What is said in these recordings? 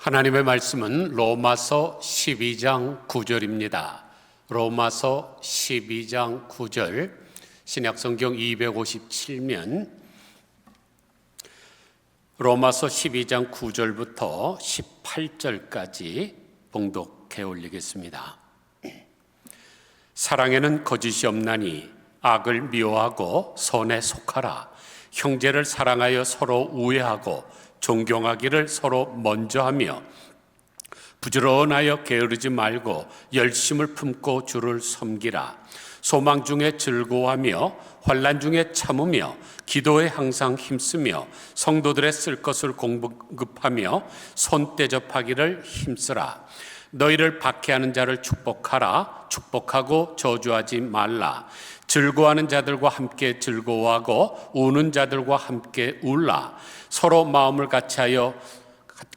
하나님의 말씀은 로마서 12장 9절입니다. 로마서 12장 9절, 신약성경 257면 로마서 12장 9절부터 18절까지 봉독해 올리겠습니다. 사랑에는 거짓이 없나니 악을 미워하고 선에 속하라. 형제를 사랑하여 서로 우애하고 존경하기를 서로 먼저 하며 부지런하여 게으르지 말고 열심을 품고 주를 섬기라. 소망 중에 즐거워하며 환난 중에 참으며 기도에 항상 힘쓰며 성도들의 쓸 것을 공급하며 손대접하기를 힘쓰라. 너희를 박해하는 자를 축복하라. 축복하고 저주하지 말라. 즐거워하는 자들과 함께 즐거워하고 우는 자들과 함께 울라. 서로 마음을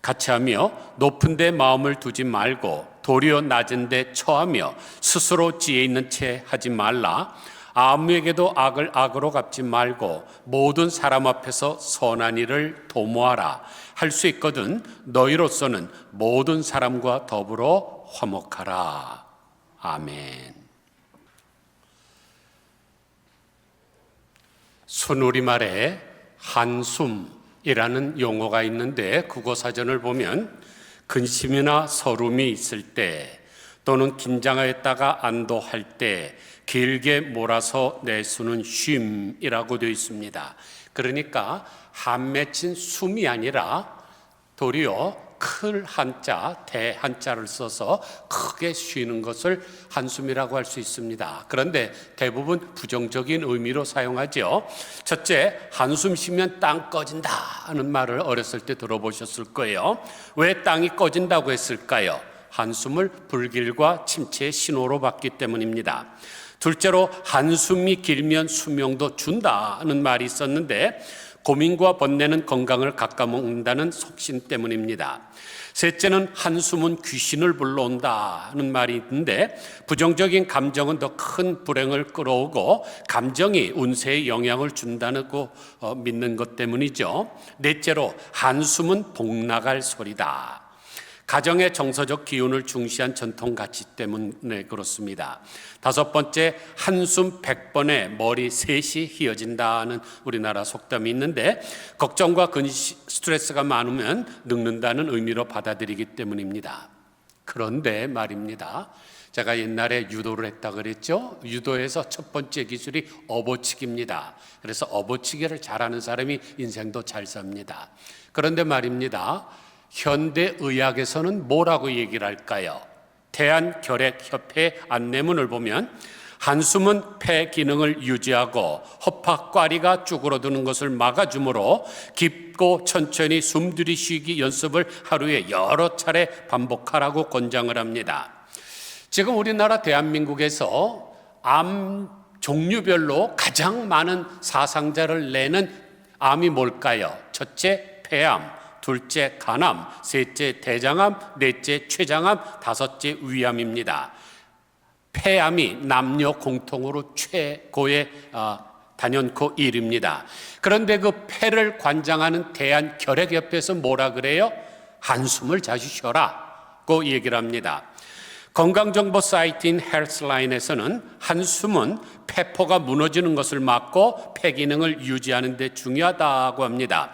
같이하며 높은 데 마음을 두지 말고 도리어 낮은 데 처하며 스스로 지혜 있는 채 하지 말라. 아무에게도 악을 악으로 갚지 말고 모든 사람 앞에서 선한 일을 도모하라. 할 수 있거든 너희로서는 모든 사람과 더불어 화목하라. 아멘. 순우리말에 한숨이라는 용어가 있는데 국어사전을 보면 근심이나 서름이 있을 때 또는 긴장하였다가 안도할 때 길게 몰아서 내쉬는 쉼이라고 되어 있습니다. 그러니까 한 맺힌 숨이 아니라 도리어 클 한자, 대 한자를 써서 크게 쉬는 것을 한숨이라고 할 수 있습니다. 그런데 대부분 부정적인 의미로 사용하죠. 첫째, 한숨 쉬면 땅 꺼진다 하는 말을 어렸을 때 들어보셨을 거예요. 왜 땅이 꺼진다고 했을까요? 한숨을 불길과 침체의 신호로 봤기 때문입니다. 둘째로, 한숨이 길면 수명도 준다는 말이 있었는데 고민과 번뇌는 건강을 깎아먹는다는 속신 때문입니다. 셋째는, 한숨은 귀신을 불러온다는 말이 있는데 부정적인 감정은 더 큰 불행을 끌어오고 감정이 운세에 영향을 준다고 믿는 것 때문이죠. 넷째로, 한숨은 복나갈 소리다. 가정의 정서적 기운을 중시한 전통 가치 때문에 그렇습니다. 다섯 번째, 한숨 100번에 머리 셋이 휘어진다는 우리나라 속담이 있는데 걱정과 스트레스가 많으면 늙는다는 의미로 받아들이기 때문입니다. 그런데 말입니다, 제가 옛날에 유도를 했다 그랬죠. 유도에서 첫 번째 기술이 업어치기입니다. 그래서 업어치기를 잘하는 사람이 인생도 잘 삽니다. 그런데 말입니다, 현대의학에서는 뭐라고 얘기를 할까요? 대한결핵협회 안내문을 보면 한숨은 폐 기능을 유지하고 허파과리가 쭈그러드는 것을 막아주므로 깊고 천천히 숨 들이쉬기 연습을 하루에 여러 차례 반복하라고 권장을 합니다. 지금 우리나라 대한민국에서 암 종류별로 가장 많은 사상자를 내는 암이 뭘까요? 첫째, 폐암, 둘째, 간암, 셋째, 대장암, 넷째, 췌장암, 다섯째, 위암입니다. 폐암이 남녀 공통으로 최고의 단연코 1위입니다. 그런데 그 폐를 관장하는 대한결핵협회에서 뭐라 그래요? 한숨을 자주 쉬어라고 얘기를 합니다. 건강정보 사이트인 헬스라인에서는 한숨은 폐포가 무너지는 것을 막고 폐 기능을 유지하는 데 중요하다고 합니다.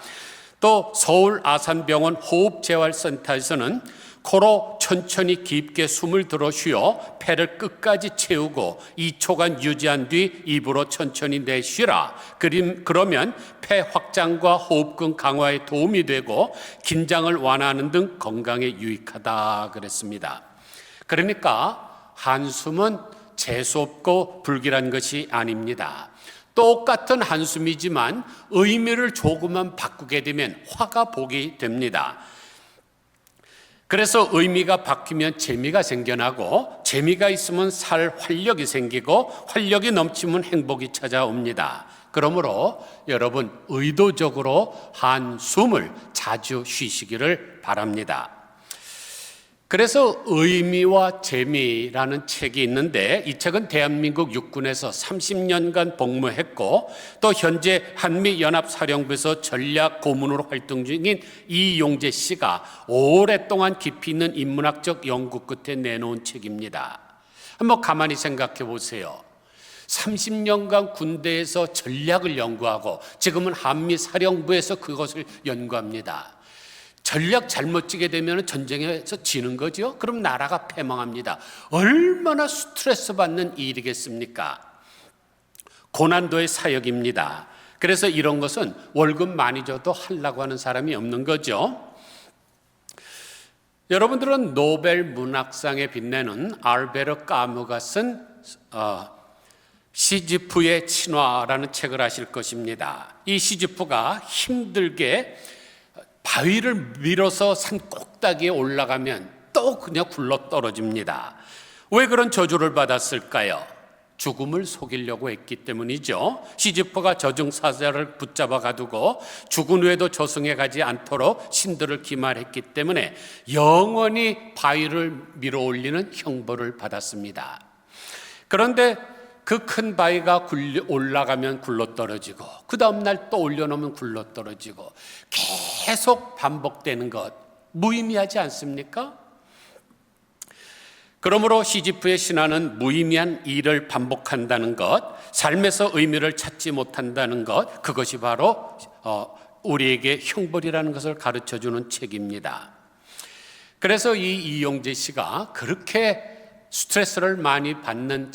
또 서울 아산병원 호흡재활센터에서는 코로 천천히 깊게 숨을 들어 쉬어 폐를 끝까지 채우고 2초간 유지한 뒤 입으로 천천히 내쉬라. 그러면 폐 확장과 호흡근 강화에 도움이 되고 긴장을 완화하는 등 건강에 유익하다 그랬습니다. 그러니까 한숨은 재수없고 불길한 것이 아닙니다. 똑같은 한숨이지만 의미를 조금만 바꾸게 되면 화가 보게 됩니다. 그래서 의미가 바뀌면 재미가 생겨나고 재미가 있으면 살 활력이 생기고 활력이 넘치면 행복이 찾아옵니다. 그러므로 여러분, 의도적으로 한숨을 자주 쉬시기를 바랍니다. 그래서 의미와 재미라는 책이 있는데 이 책은 대한민국 육군에서 30년간 복무했고 또 현재 한미연합사령부에서 전략 고문으로 활동 중인 이용재 씨가 오랫동안 깊이 있는 인문학적 연구 끝에 내놓은 책입니다. 한번 가만히 생각해 보세요. 30년간 군대에서 전략을 연구하고 지금은 한미사령부에서 그것을 연구합니다. 전략 잘못 지게 되면 전쟁에서 지는 거죠. 그럼 나라가 패망합니다. 얼마나 스트레스 받는 일이겠습니까? 고난도의 사역입니다. 그래서 이런 것은 월급 많이 줘도 하려고 하는 사람이 없는 거죠. 여러분들은 노벨 문학상에 빛내는 알베르 까무가 쓴 시지프의 친화라는 책을 아실 것입니다. 이 시지프가 힘들게 바위를 밀어서 산 꼭대기에 올라가면 또 그냥 굴러 떨어집니다. 왜 그런 저주를 받았을까요? 죽음을 속이려고 했기 때문이죠. 시지프가 저승사자를 붙잡아 가두고 죽은 후에도 저승에 가지 않도록 신들을 기만했기 때문에 영원히 바위를 밀어 올리는 형벌을 받았습니다. 그런데 그 큰 바위가 올라가면 굴러떨어지고 그 다음날 또 올려놓으면 굴러떨어지고 계속 반복되는 것 무의미하지 않습니까? 그러므로 시지프의 신화는 무의미한 일을 반복한다는 것, 삶에서 의미를 찾지 못한다는 것, 그것이 바로 우리에게 형벌이라는 것을 가르쳐주는 책입니다. 그래서 이 이용재 씨가 그렇게 스트레스를 많이 받는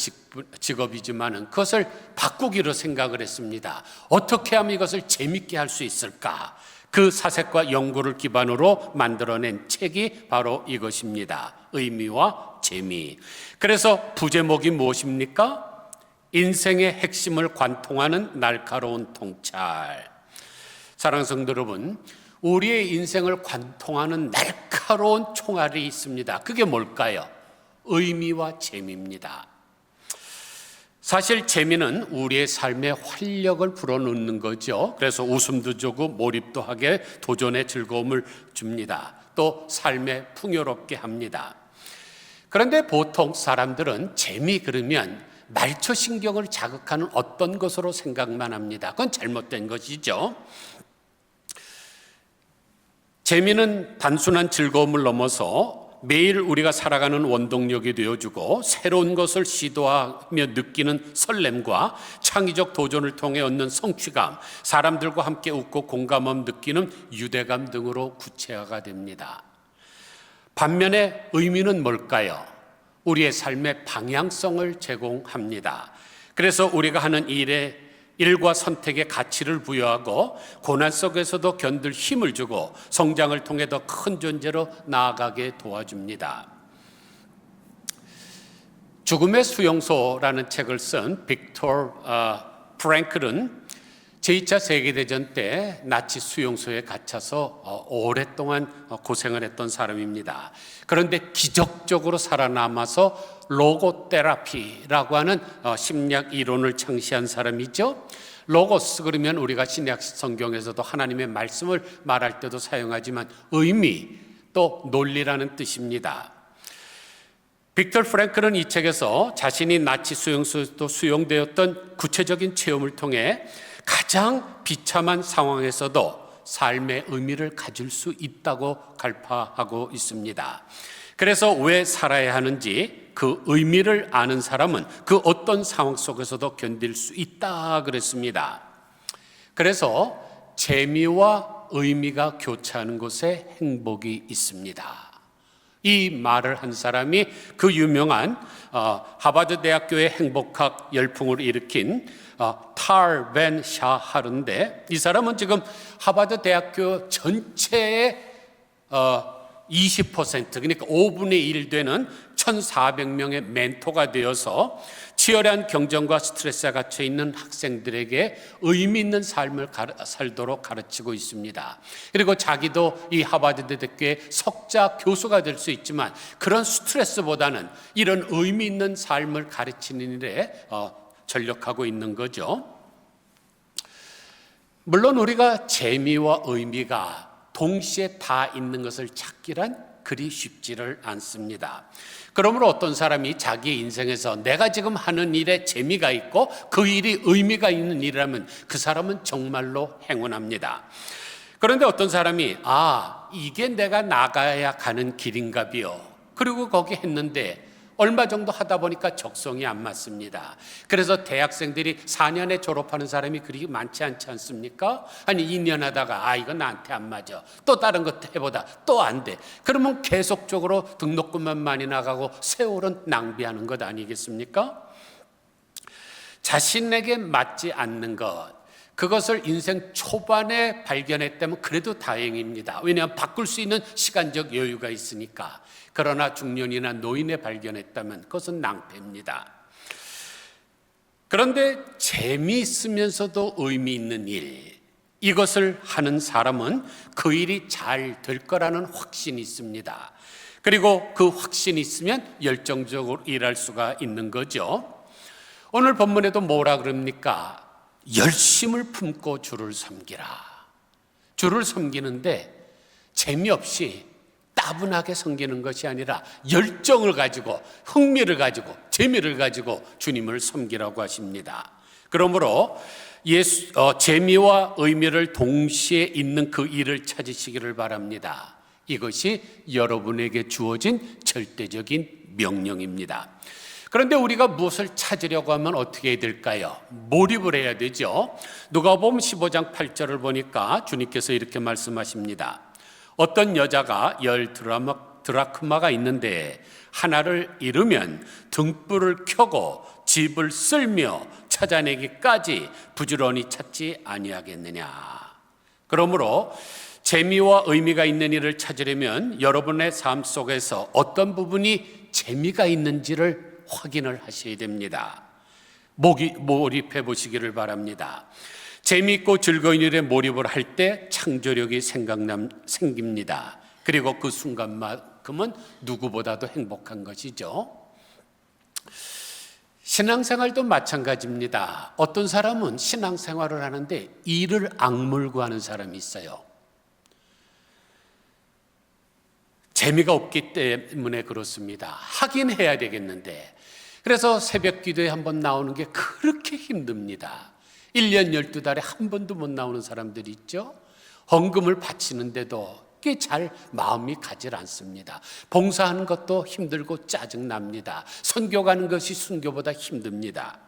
직업이지만 그것을 바꾸기로 생각을 했습니다. 어떻게 하면 이것을 재밌게 할 수 있을까? 그 사색과 연구를 기반으로 만들어낸 책이 바로 이것입니다. 의미와 재미. 그래서 부제목이 무엇입니까? 인생의 핵심을 관통하는 날카로운 통찰. 사랑하는 성도 여러분, 우리의 인생을 관통하는 날카로운 총알이 있습니다. 그게 뭘까요? 의미와 재미입니다. 사실 재미는 우리의 삶에 활력을 불어넣는 거죠. 그래서 웃음도 주고 몰입도 하게 도전의 즐거움을 줍니다. 또 삶에 풍요롭게 합니다. 그런데 보통 사람들은 재미 그러면 말초신경을 자극하는 어떤 것으로 생각만 합니다. 그건 잘못된 것이죠. 재미는 단순한 즐거움을 넘어서 매일 우리가 살아가는 원동력이 되어주고 새로운 것을 시도하며 느끼는 설렘과 창의적 도전을 통해 얻는 성취감, 사람들과 함께 웃고 공감함 느끼는 유대감 등으로 구체화가 됩니다. 반면에 의미는 뭘까요? 우리의 삶의 방향성을 제공합니다. 그래서 우리가 하는 일과 선택에 가치를 부여하고 고난 속에서도 견딜 힘을 주고 성장을 통해 더 큰 존재로 나아가게 도와줍니다. 죽음의 수용소라는 책을 쓴 빅토르 프랭클은 제2차 세계대전 때 나치 수용소에 갇혀서 오랫동안 고생을 했던 사람입니다. 그런데 기적적으로 살아남아서 로고테라피라고 하는 심리학 이론을 창시한 사람이죠. 로고스 그러면 우리가 신약 성경에서도 하나님의 말씀을 말할 때도 사용하지만 의미 또 논리라는 뜻입니다. 빅토르 프랭클은 이 책에서 자신이 나치 수용소에도 수용되었던 구체적인 체험을 통해 가장 비참한 상황에서도 삶의 의미를 가질 수 있다고 갈파하고 있습니다. 그래서 왜 살아야 하는지 그 의미를 아는 사람은 그 어떤 상황 속에서도 견딜 수 있다 그랬습니다. 그래서 재미와 의미가 교차하는 곳에 행복이 있습니다. 이 말을 한 사람이 그 유명한 하버드 대학교의 행복학 열풍을 일으킨 탈 벤 샤하르인데 이 사람은 지금 하버드 대학교 전체의 20% 그러니까 5분의 1 되는 1,400명의 멘토가 되어서 치열한 경쟁과 스트레스에 갇혀 있는 학생들에게 의미 있는 삶을 살도록 가르치고 있습니다. 그리고 자기도 이 하버드 대학교의 석자 교수가 될 수 있지만 그런 스트레스보다는 이런 의미 있는 삶을 가르치는 일에 전력하고 있는 거죠. 물론 우리가 재미와 의미가 동시에 다 있는 것을 찾기란 그리 쉽지를 않습니다. 그러므로 어떤 사람이 자기의 인생에서 내가 지금 하는 일에 재미가 있고 그 일이 의미가 있는 일이라면 그 사람은 정말로 행운합니다. 그런데 어떤 사람이 이게 내가 나가야 가는 길인가비요. 그리고 거기 했는데 얼마 정도 하다 보니까 적성이 안 맞습니다. 그래서 대학생들이 4년에 졸업하는 사람이 그리 많지 않지 않습니까? 아니 2년 하다가 이거 나한테 안 맞아. 또 다른 것 해보다 또 안 돼. 그러면 계속적으로 등록금만 많이 나가고 세월은 낭비하는 것 아니겠습니까? 자신에게 맞지 않는 것, 그것을 인생 초반에 발견했다면 그래도 다행입니다. 왜냐하면 바꿀 수 있는 시간적 여유가 있으니까. 그러나 중년이나 노인에 발견했다면 그것은 낭패입니다. 그런데 재미있으면서도 의미 있는 일, 이것을 하는 사람은 그 일이 잘 될 거라는 확신이 있습니다. 그리고 그 확신이 있으면 열정적으로 일할 수가 있는 거죠. 오늘 본문에도 뭐라 그럽니까? 열심을 품고 주를 섬기라. 주를 섬기는데 재미없이 따분하게 섬기는 것이 아니라 열정을 가지고 흥미를 가지고 재미를 가지고 주님을 섬기라고 하십니다. 그러므로 재미와 의미를 동시에 있는 그 일을 찾으시기를 바랍니다. 이것이 여러분에게 주어진 절대적인 명령입니다. 그런데 우리가 무엇을 찾으려고 하면 어떻게 해야 될까요? 몰입을 해야 되죠. 누가복음 15장 8절을 보니까 주님께서 이렇게 말씀하십니다. 어떤 여자가 10 드라크마가 있는데 하나를 잃으면 등불을 켜고 집을 쓸며 찾아내기까지 부지런히 찾지 아니하겠느냐. 그러므로 재미와 의미가 있는 일을 찾으려면 여러분의 삶 속에서 어떤 부분이 재미가 있는지를 확인을 하셔야 됩니다. 몰입해 보시기를 바랍니다. 재미있고 즐거운 일에 몰입을 할 때 창조력이 생깁니다. 그리고 그 순간만큼은 누구보다도 행복한 것이죠. 신앙생활도 마찬가지입니다. 어떤 사람은 신앙생활을 하는데 이를 악물고 하는 사람이 있어요. 재미가 없기 때문에 그렇습니다. 하긴 해야 되겠는데. 그래서 새벽 기도에 한번 나오는 게 그렇게 힘듭니다. 1년 12달에 한 번도 못 나오는 사람들이 있죠. 헌금을 바치는데도 그게 잘 마음이 가질 않습니다. 봉사하는 것도 힘들고 짜증납니다. 선교 가는 것이 순교보다 힘듭니다.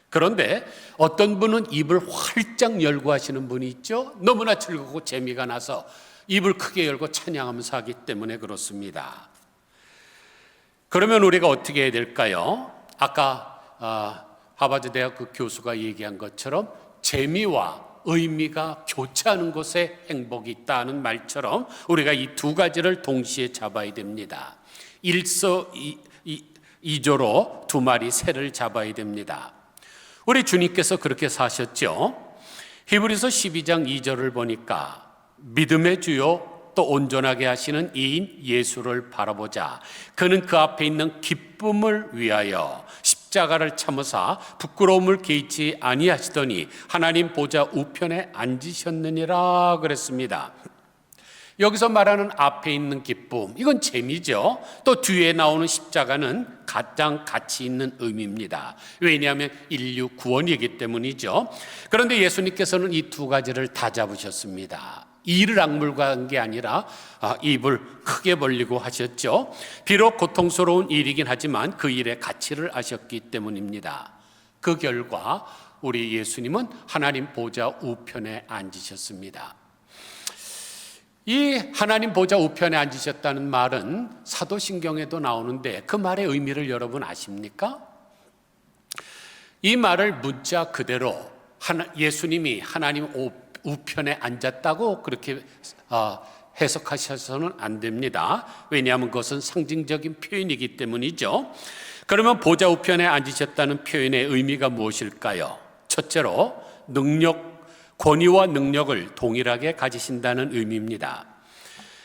그런데 어떤 분은 입을 활짝 열고 하시는 분이 있죠. 너무나 즐겁고 재미가 나서 입을 크게 열고 찬양하면서 하기 때문에 그렇습니다. 그러면 우리가 어떻게 해야 될까요? 아까 하버드 대학 그 교수가 얘기한 것처럼 재미와 의미가 교차하는 곳에 행복이 있다는 말처럼 우리가 이 두 가지를 동시에 잡아야 됩니다. 일석이조로 두 마리 새를 잡아야 됩니다. 우리 주님께서 그렇게 사셨죠. 히브리서 12장 2절을 보니까 믿음의 주요 또 온전하게 하시는 이인 예수를 바라보자. 그는 그 앞에 있는 기쁨을 위하여 십자가를 참으사 부끄러움을 개의치 아니하시더니 하나님 보좌 우편에 앉으셨느니라 그랬습니다. 여기서 말하는 앞에 있는 기쁨, 이건 재미죠. 또 뒤에 나오는 십자가는 가장 가치 있는 의미입니다. 왜냐하면 인류 구원이기 때문이죠. 그런데 예수님께서는 이 두 가지를 다 잡으셨습니다. 이를 악물고 한 게 아니라 입을 크게 벌리고 하셨죠. 비록 고통스러운 일이긴 하지만 그 일의 가치를 아셨기 때문입니다. 그 결과 우리 예수님은 하나님 보좌 우편에 앉으셨습니다. 이 하나님 보좌 우편에 앉으셨다는 말은 사도신경에도 나오는데 그 말의 의미를 여러분 아십니까? 이 말을 문자 그대로 예수님이 하나님 우편에 앉았다고 그렇게 해석하셔서는 안 됩니다. 왜냐하면 그것은 상징적인 표현이기 때문이죠. 그러면 보좌 우편에 앉으셨다는 표현의 의미가 무엇일까요? 첫째로 권위와 능력을 동일하게 가지신다는 의미입니다.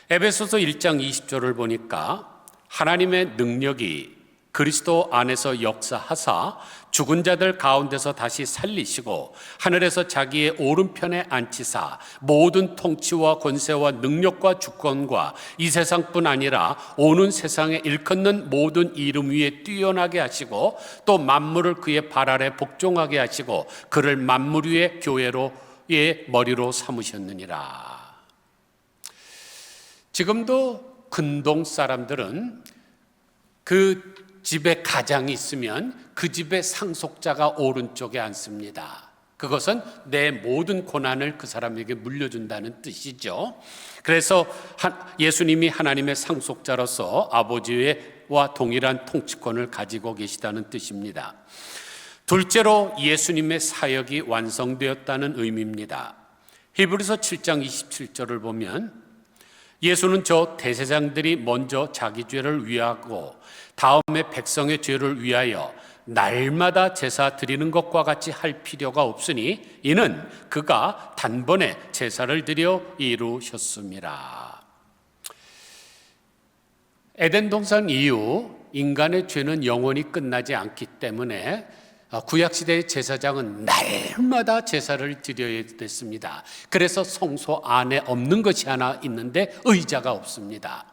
에베소서 1장 20절을 보니까 하나님의 능력이 그리스도 안에서 역사하사 죽은 자들 가운데서 다시 살리시고 하늘에서 자기의 오른편에 앉히사 모든 통치와 권세와 능력과 주권과 이 세상뿐 아니라 오는 세상에 일컫는 모든 이름 위에 뛰어나게 하시고 또 만물을 그의 발 아래 복종하게 하시고 그를 만물 위의 교회로의 머리로 삼으셨느니라. 지금도 근동 사람들은 그 집에 가장이 있으면 그 집의 상속자가 오른쪽에 앉습니다. 그것은 내 모든 고난을 그 사람에게 물려준다는 뜻이죠. 그래서 예수님이 하나님의 상속자로서 아버지와 동일한 통치권을 가지고 계시다는 뜻입니다. 둘째로 예수님의 사역이 완성되었다는 의미입니다. 히브리서 7장 27절을 보면 예수는 저 대제사장들이 먼저 자기 죄를 위하고 다음에 백성의 죄를 위하여 날마다 제사 드리는 것과 같이 할 필요가 없으니 이는 그가 단번에 제사를 드려 이루셨습니다. 에덴 동산 이후 인간의 죄는 영원히 끝나지 않기 때문에 구약시대의 제사장은 날마다 제사를 드려야 됐습니다. 그래서 성소 안에 없는 것이 하나 있는데 의자가 없습니다.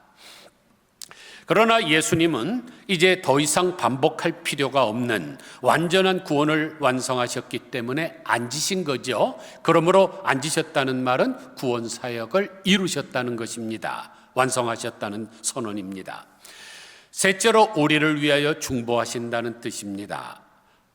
그러나 예수님은 이제 더 이상 반복할 필요가 없는 완전한 구원을 완성하셨기 때문에 앉으신 거죠. 그러므로 앉으셨다는 말은 구원 사역을 이루셨다는 것입니다. 완성하셨다는 선언입니다. 셋째로 우리를 위하여 중보하신다는 뜻입니다.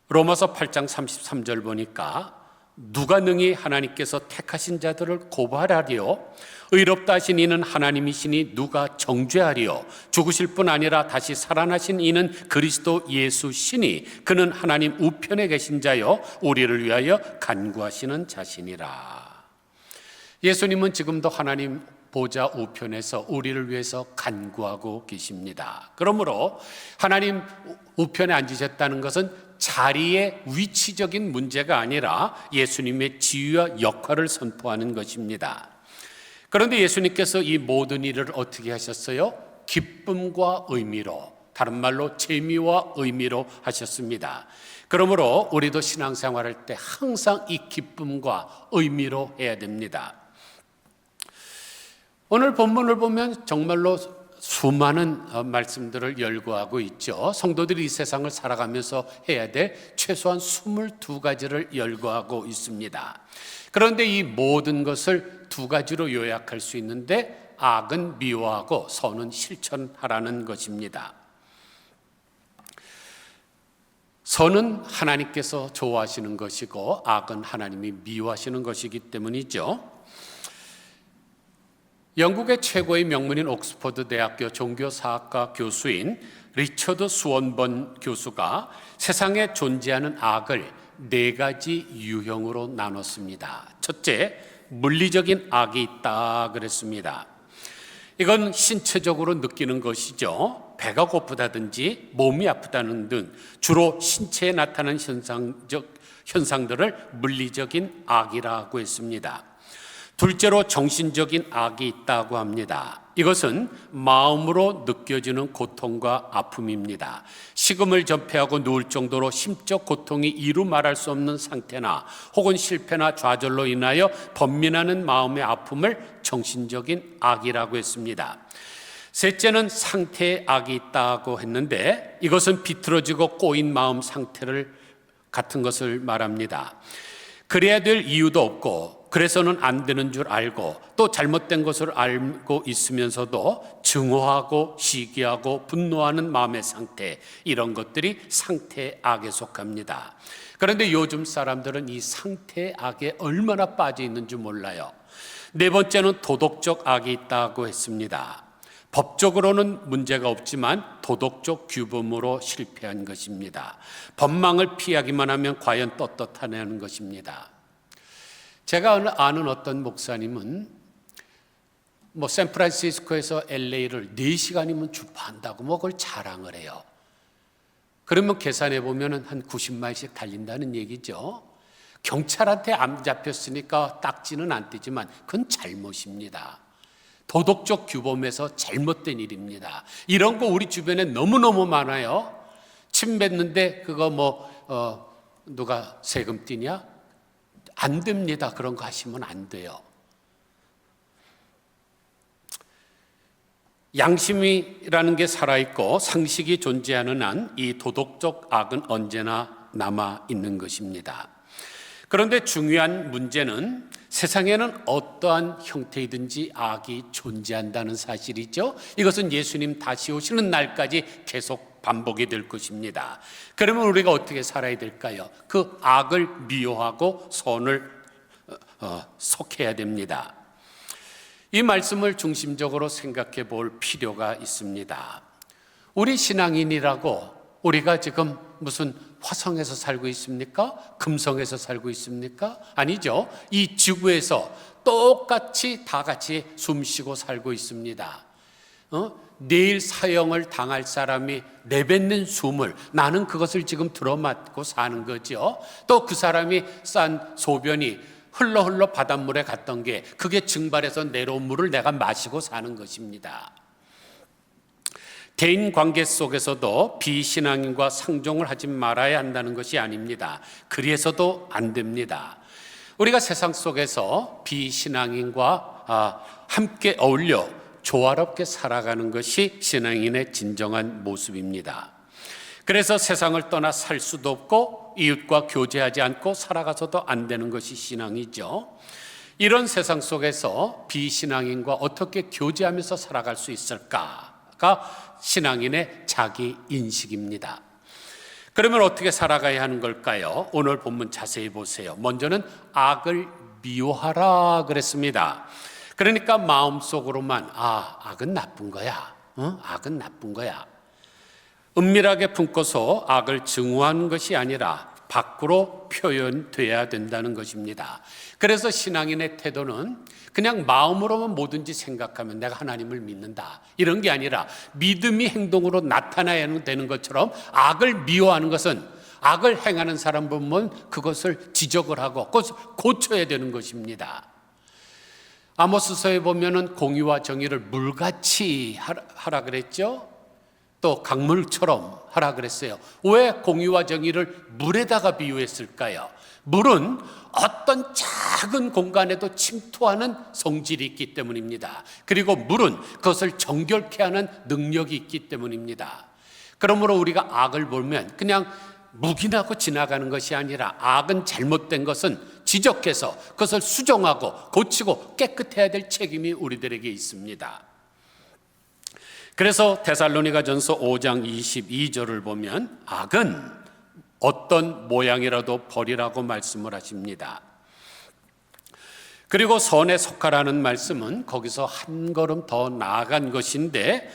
로마서 8장 33절 보니까 누가 능히 하나님께서 택하신 자들을 고발하리요 의롭다 하신 이는 하나님이시니 누가 정죄하리요 죽으실 뿐 아니라 다시 살아나신 이는 그리스도 예수시니 그는 하나님 우편에 계신 자요 우리를 위하여 간구하시는 자시니라. 예수님은 지금도 하나님 보좌 우편에서 우리를 위해서 간구하고 계십니다. 그러므로 하나님 우편에 앉으셨다는 것은 자리의 위치적인 문제가 아니라 예수님의 지위와 역할을 선포하는 것입니다. 그런데 예수님께서 이 모든 일을 어떻게 하셨어요? 기쁨과 의미로, 다른 말로 재미와 의미로 하셨습니다. 그러므로 우리도 신앙생활할 때 항상 이 기쁨과 의미로 해야 됩니다. 오늘 본문을 보면 정말로 수많은 말씀들을 열거하고 있죠. 성도들이 이 세상을 살아가면서 해야 될 최소한 22가지를 열거하고 있습니다. 그런데 이 모든 것을 두 가지로 요약할 수 있는데 악은 미워하고 선은 실천하라는 것입니다. 선은 하나님께서 좋아하시는 것이고 악은 하나님이 미워하시는 것이기 때문이죠. 영국의 최고의 명문인 옥스퍼드 대학교 종교사학과 교수인 리처드 스원번 교수가 세상에 존재하는 악을 4가지 유형으로 나눴습니다. 첫째, 물리적인 악이 있다 그랬습니다. 이건 신체적으로 느끼는 것이죠. 배가 고프다든지 몸이 아프다는 등 주로 신체에 나타나는 현상들을 물리적인 악이라고 했습니다. 둘째로 정신적인 악이 있다고 합니다. 이것은 마음으로 느껴지는 고통과 아픔입니다. 식음을 전폐하고 누울 정도로 심적 고통이 이루 말할 수 없는 상태나 혹은 실패나 좌절로 인하여 번민하는 마음의 아픔을 정신적인 악이라고 했습니다. 셋째는 상태의 악이 있다고 했는데 이것은 비틀어지고 꼬인 마음 상태를 같은 것을 말합니다. 그래야 될 이유도 없고 그래서는 안 되는 줄 알고 또 잘못된 것을 알고 있으면서도 증오하고 시기하고 분노하는 마음의 상태, 이런 것들이 상태의 악에 속합니다. 그런데 요즘 사람들은 이 상태의 악에 얼마나 빠져 있는지 몰라요. 네 번째는 도덕적 악이 있다고 했습니다. 법적으로는 문제가 없지만 도덕적 규범으로 실패한 것입니다. 법망을 피하기만 하면 과연 떳떳하냐는 것입니다. 제가 아는 어떤 목사님은 샌프란시스코에서 LA를 4시간이면 주파한다고 그걸 자랑을 해요. 그러면 계산해 보면 한 90마일씩 달린다는 얘기죠. 경찰한테 안 잡혔으니까 딱지는 안 떼지만 그건 잘못입니다. 도덕적 규범에서 잘못된 일입니다. 이런 거 우리 주변에 너무너무 많아요. 침 뱉는데 그거 누가 세금 떼냐? 안 됩니다. 그런 거 하시면 안 돼요. 양심이라는 게 살아있고 상식이 존재하는 한 이 도덕적 악은 언제나 남아있는 것입니다. 그런데 중요한 문제는 세상에는 어떠한 형태이든지 악이 존재한다는 사실이죠. 이것은 예수님 다시 오시는 날까지 계속 반복이 될 것입니다. 그러면 우리가 어떻게 살아야 될까요? 그 악을 미워하고 선을 속해야 됩니다. 이 말씀을 중심적으로 생각해 볼 필요가 있습니다. 우리 신앙인이라고 우리가 지금 무슨 화성에서 살고 있습니까? 금성에서 살고 있습니까? 아니죠. 이 지구에서 똑같이 다 같이 숨쉬고 살고 있습니다. 내일 사형을 당할 사람이 내뱉는 숨을 나는 그것을 지금 들어맞고 사는 거죠. 또 그 사람이 싼 소변이 흘러 바닷물에 갔던 게 그게 증발해서 내려온 물을 내가 마시고 사는 것입니다. 대인 관계 속에서도 비신앙인과 상종을 하지 말아야 한다는 것이 아닙니다. 그래서도 안 됩니다. 우리가 세상 속에서 비신앙인과 함께 어울려 조화롭게 살아가는 것이 신앙인의 진정한 모습입니다. 그래서 세상을 떠나 살 수도 없고 이웃과 교제하지 않고 살아가서도 안 되는 것이 신앙이죠. 이런 세상 속에서 비신앙인과 어떻게 교제하면서 살아갈 수 있을까가 신앙인의 자기 인식입니다. 그러면 어떻게 살아가야 하는 걸까요? 오늘 본문 자세히 보세요. 먼저는 악을 미워하라 그랬습니다. 그러니까 마음속으로만 악은 나쁜 거야. 악은 나쁜 거야. 은밀하게 품고서 악을 증오하는 것이 아니라 밖으로 표현돼야 된다는 것입니다. 그래서 신앙인의 태도는 그냥 마음으로만 뭐든지 생각하면 내가 하나님을 믿는다 이런 게 아니라 믿음이 행동으로 나타나야 되는 것처럼 악을 미워하는 것은 악을 행하는 사람 보면 그것을 지적을 하고 그것을 고쳐야 되는 것입니다. 아모스서에 보면은 공의와 정의를 물같이 하라 그랬죠. 또 강물처럼 하라 그랬어요. 왜 공의와 정의를 물에다가 비유했을까요? 물은 어떤 작은 공간에도 침투하는 성질이 있기 때문입니다. 그리고 물은 그것을 정결케 하는 능력이 있기 때문입니다. 그러므로 우리가 악을 보면 그냥 묵인하고 지나가는 것이 아니라 악은 잘못된 것은 지적해서 그것을 수정하고 고치고 깨끗해야 될 책임이 우리들에게 있습니다. 그래서 데살로니가전서 5장 22절을 보면 악은 어떤 모양이라도 버리라고 말씀을 하십니다. 그리고 선에 속하라는 말씀은 거기서 한 걸음 더 나아간 것인데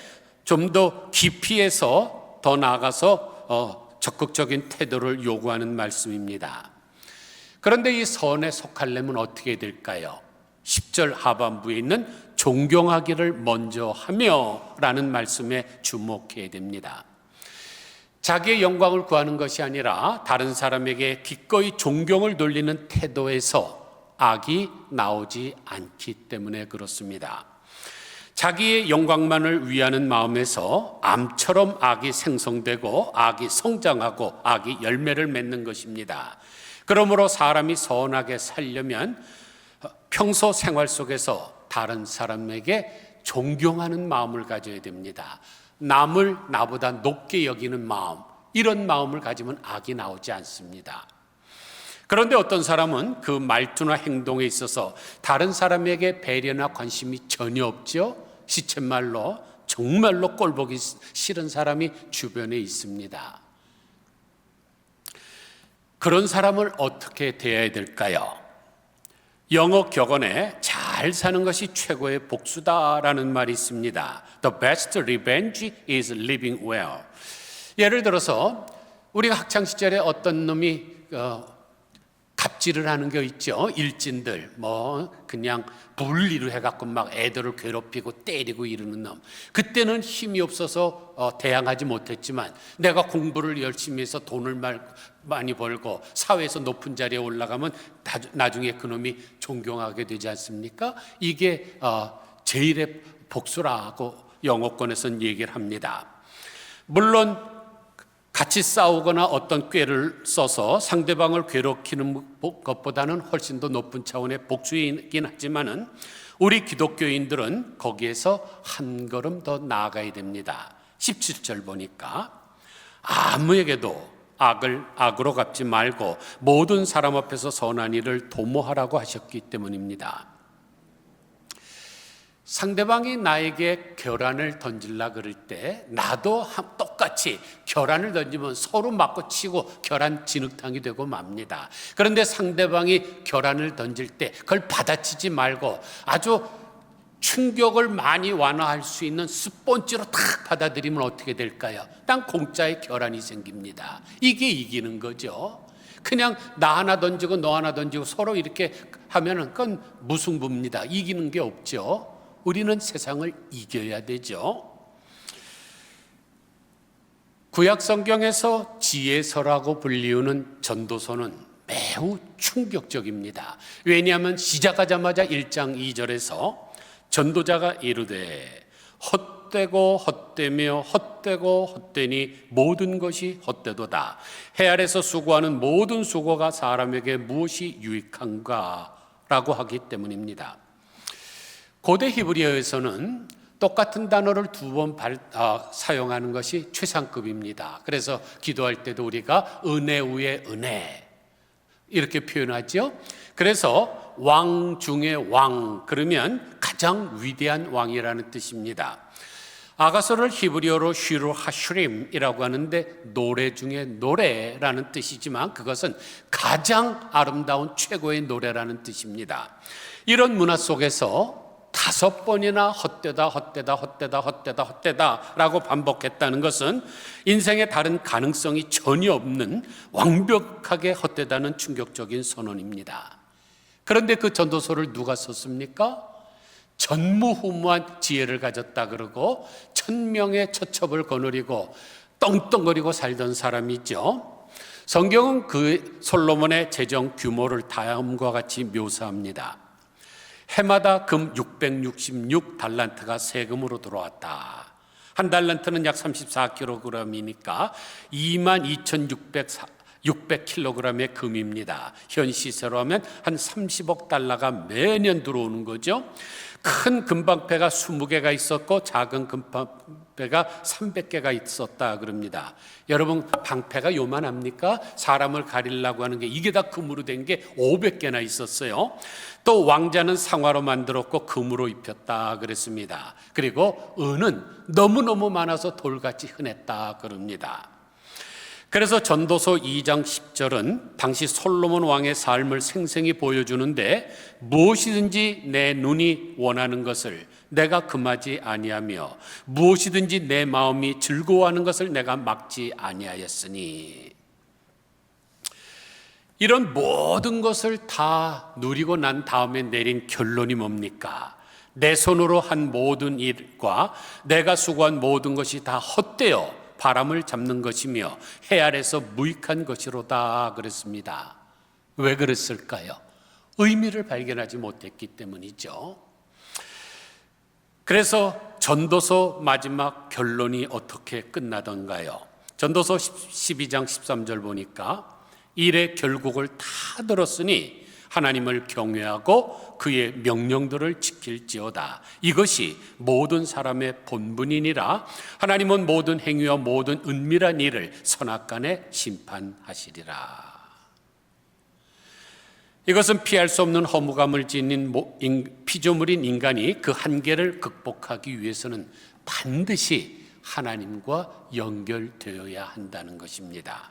좀 더 깊이에서 더 나아가서 적극적인 태도를 요구하는 말씀입니다. 그런데 이 선에 속하려면 어떻게 될까요? 10절 하반부에 있는 존경하기를 먼저 하며 라는 말씀에 주목해야 됩니다. 자기의 영광을 구하는 것이 아니라 다른 사람에게 기꺼이 존경을 돌리는 태도에서 악이 나오지 않기 때문에 그렇습니다. 자기의 영광만을 위하는 마음에서 암처럼 악이 생성되고 악이 성장하고 악이 열매를 맺는 것입니다. 그러므로 사람이 선하게 살려면 평소 생활 속에서 다른 사람에게 존경하는 마음을 가져야 됩니다. 남을 나보다 높게 여기는 마음, 이런 마음을 가지면 악이 나오지 않습니다. 그런데 어떤 사람은 그 말투나 행동에 있어서 다른 사람에게 배려나 관심이 전혀 없죠. 시쳇말로 정말로 꼴보기 싫은 사람이 주변에 있습니다. 그런 사람을 어떻게 대해야 될까요? 영어 격언에 잘 사는 것이 최고의 복수다라는 말이 있습니다. The best revenge is living well. 예를 들어서 우리가 학창 시절에 어떤 놈이 갑질을 하는 게 있죠. 일진들 그냥 분리를 해갖고 막 애들을 괴롭히고 때리고 이러는 놈. 그때는 힘이 없어서 대항하지 못했지만 내가 공부를 열심히 해서 돈을 많이 벌고 사회에서 높은 자리에 올라가면 나중에 그놈이 존경하게 되지 않습니까? 이게 제일의 복수라고 영어권에서는 얘기를 합니다. 물론 같이 싸우거나 어떤 꾀를 써서 상대방을 괴롭히는 것보다는 훨씬 더 높은 차원의 복수이긴 하지만은 우리 기독교인들은 거기에서 한 걸음 더 나아가야 됩니다. 17절 보니까 아무에게도 악을 악으로 갚지 말고 모든 사람 앞에서 선한 일을 도모하라고 하셨기 때문입니다. 상대방이 나에게 결안을 던질라 그럴 때 나도 똑같이 결안을 던지면 서로 맞고 치고 결안 진흙탕이 되고 맙니다. 그런데 상대방이 결안을 던질 때 그걸 받아치지 말고 아주 충격을 많이 완화할 수 있는 스펀지로 탁 받아들이면 어떻게 될까요? 딱 공짜의 결안이 생깁니다. 이게 이기는 거죠. 그냥 나 하나 던지고 너 하나 던지고 서로 이렇게 하면은 그건 무승부입니다. 이기는 게 없죠. 우리는 세상을 이겨야 되죠. 구약 성경에서 지혜서라고 불리우는 전도서는 매우 충격적입니다. 왜냐하면 시작하자마자 1장 2절에서 전도자가 이르되 헛되고 헛되며 헛되고 헛되니 모든 것이 헛되도다. 해 아래서 수고하는 모든 수고가 사람에게 무엇이 유익한가 라고 하기 때문입니다. 고대 히브리어에서는 똑같은 단어를 두 번 사용하는 것이 최상급입니다. 그래서 기도할 때도 우리가 은혜 위에 은혜 이렇게 표현하죠. 그래서 왕 중에 왕 그러면 가장 위대한 왕이라는 뜻입니다. 아가서를 히브리어로 쉬루 하슈림이라고 하는데 노래 중에 노래라는 뜻이지만 그것은 가장 아름다운 최고의 노래라는 뜻입니다. 이런 문화 속에서 5번이나 헛되다 헛되다 헛되다 헛되다 헛되다 라고 반복했다는 것은 인생에 다른 가능성이 전혀 없는 완벽하게 헛되다는 충격적인 선언입니다. 그런데 그 전도서를 누가 썼습니까? 전무후무한 지혜를 가졌다 그러고 천명의 처첩을 거느리고 떵떵거리고 살던 사람이죠. 성경은 그 솔로몬의 재정 규모를 다음과 같이 묘사합니다. 해마다 금 666달란트가 세금으로 들어왔다. 한 달란트는 약 34kg이니까 22,600kg의 금입니다. 현 시세로 하면 한 30억 달러가 매년 들어오는 거죠. 큰 금방패가 20개가 있었고 작은 금방패가 300개가 있었다 그럽니다. 여러분 방패가 요만합니까? 사람을 가리려고 하는 게 이게 다 금으로 된 게 500개나 있었어요. 또 왕자는 상화로 만들었고 금으로 입혔다 그랬습니다. 그리고 은은 너무너무 많아서 돌같이 흔했다 그럽니다. 그래서 전도서 2장 10절은 당시 솔로몬 왕의 삶을 생생히 보여주는데 무엇이든지 내 눈이 원하는 것을 내가 금하지 아니하며 무엇이든지 내 마음이 즐거워하는 것을 내가 막지 아니하였으니 이런 모든 것을 다 누리고 난 다음에 내린 결론이 뭡니까? 내 손으로 한 모든 일과 내가 수고한 모든 것이 다 헛되어 바람을 잡는 것이며 해 아래서 무익한 것이로다 그랬습니다. 왜 그랬을까요? 의미를 발견하지 못했기 때문이죠. 그래서 전도서 마지막 결론이 어떻게 끝나던가요? 전도서 12장 13절 보니까 일의 결국을 다 들었으니 하나님을 경외하고 그의 명령들을 지킬지어다. 이것이 모든 사람의 본분이니라. 하나님은 모든 행위와 모든 은밀한 일을 선악간에 심판하시리라. 이것은 피할 수 없는 허무감을 지닌 피조물인 인간이 그 한계를 극복하기 위해서는 반드시 하나님과 연결되어야 한다는 것입니다.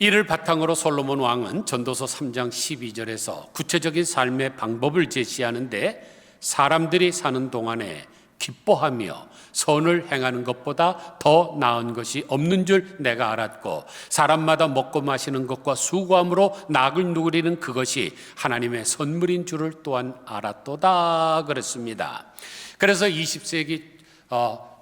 이를 바탕으로 솔로몬 왕은 전도서 3장 12절에서 구체적인 삶의 방법을 제시하는데 사람들이 사는 동안에 기뻐하며 선을 행하는 것보다 더 나은 것이 없는 줄 내가 알았고 사람마다 먹고 마시는 것과 수고함으로 낙을 누리는 그것이 하나님의 선물인 줄을 또한 알았도다 그랬습니다. 그래서 20세기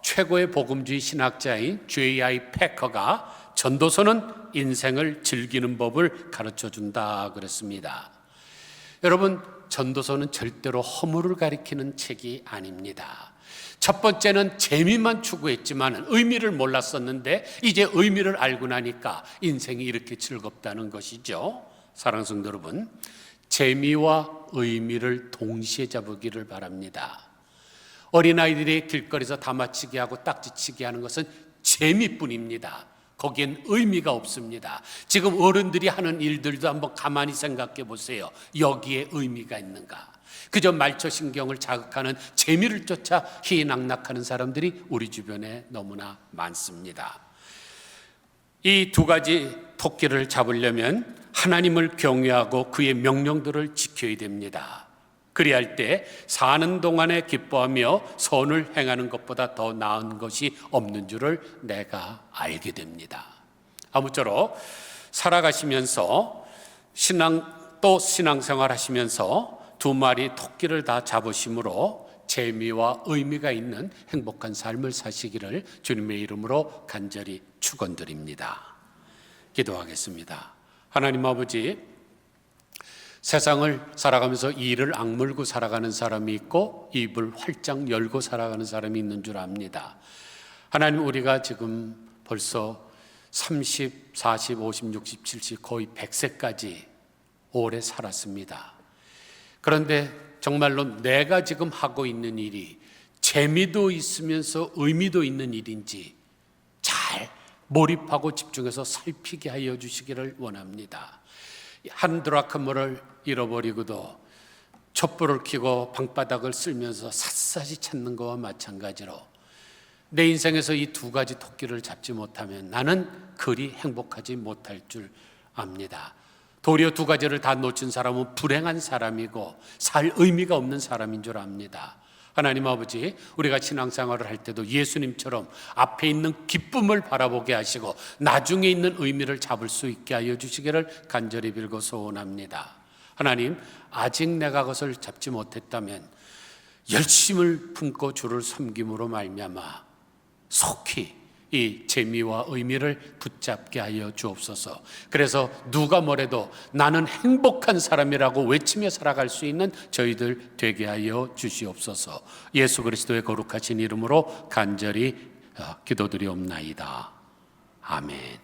최고의 복음주의 신학자인 J.I. 패커가 전도서는 인생을 즐기는 법을 가르쳐준다 그랬습니다. 여러분 전도서는 절대로 허물을 가리키는 책이 아닙니다. 첫 번째는 재미만 추구했지만 의미를 몰랐었는데 이제 의미를 알고 나니까 인생이 이렇게 즐겁다는 것이죠. 사랑하는 성도 여러분, 재미와 의미를 동시에 잡으기를 바랍니다. 어린아이들이 길거리에서 다마치기 하고 딱지치기 하는 것은 재미뿐입니다. 거기엔 의미가 없습니다. 지금 어른들이 하는 일들도 한번 가만히 생각해 보세요. 여기에 의미가 있는가? 그저 말초신경을 자극하는 재미를 쫓아 희낙낙하는 사람들이 우리 주변에 너무나 많습니다. 이 두 가지 토끼를 잡으려면 하나님을 경외하고 그의 명령들을 지켜야 됩니다. 그리할 때 사는 동안에 기뻐하며 선을 행하는 것보다 더 나은 것이 없는 줄을 내가 알게 됩니다. 아무쪼록 살아가시면서 신앙생활 하시면서 두 마리 토끼를 다 잡으심으로 재미와 의미가 있는 행복한 삶을 사시기를 주님의 이름으로 간절히 축원드립니다. 기도하겠습니다. 하나님 아버지, 세상을 살아가면서 이를 악물고 살아가는 사람이 있고 입을 활짝 열고 살아가는 사람이 있는 줄 압니다. 하나님, 우리가 지금 벌써 30, 40, 50, 60, 70 거의 100세까지 오래 살았습니다. 그런데 정말로 내가 지금 하고 있는 일이 재미도 있으면서 의미도 있는 일인지 잘 몰입하고 집중해서 살피게 하여 주시기를 원합니다. 한 드라크마를 잃어버리고도 촛불을 켜고 방바닥을 쓸면서 샅샅이 찾는 것과 마찬가지로 내 인생에서 이 두 가지 토끼를 잡지 못하면 나는 그리 행복하지 못할 줄 압니다. 도리어 두 가지를 다 놓친 사람은 불행한 사람이고 살 의미가 없는 사람인 줄 압니다. 하나님 아버지, 우리가 신앙생활을 할 때도 예수님처럼 앞에 있는 기쁨을 바라보게 하시고 나중에 있는 의미를 잡을 수 있게 하여 주시기를 간절히 빌고 소원합니다. 하나님, 아직 내가 그것을 잡지 못했다면 열심을 품고 주를 섬김으로 말미암아 속히 이 재미와 의미를 붙잡게 하여 주옵소서. 그래서 누가 뭐래도 나는 행복한 사람이라고 외치며 살아갈 수 있는 저희들 되게 하여 주시옵소서. 예수 그리스도의 거룩하신 이름으로 간절히 기도드리옵나이다. 아멘.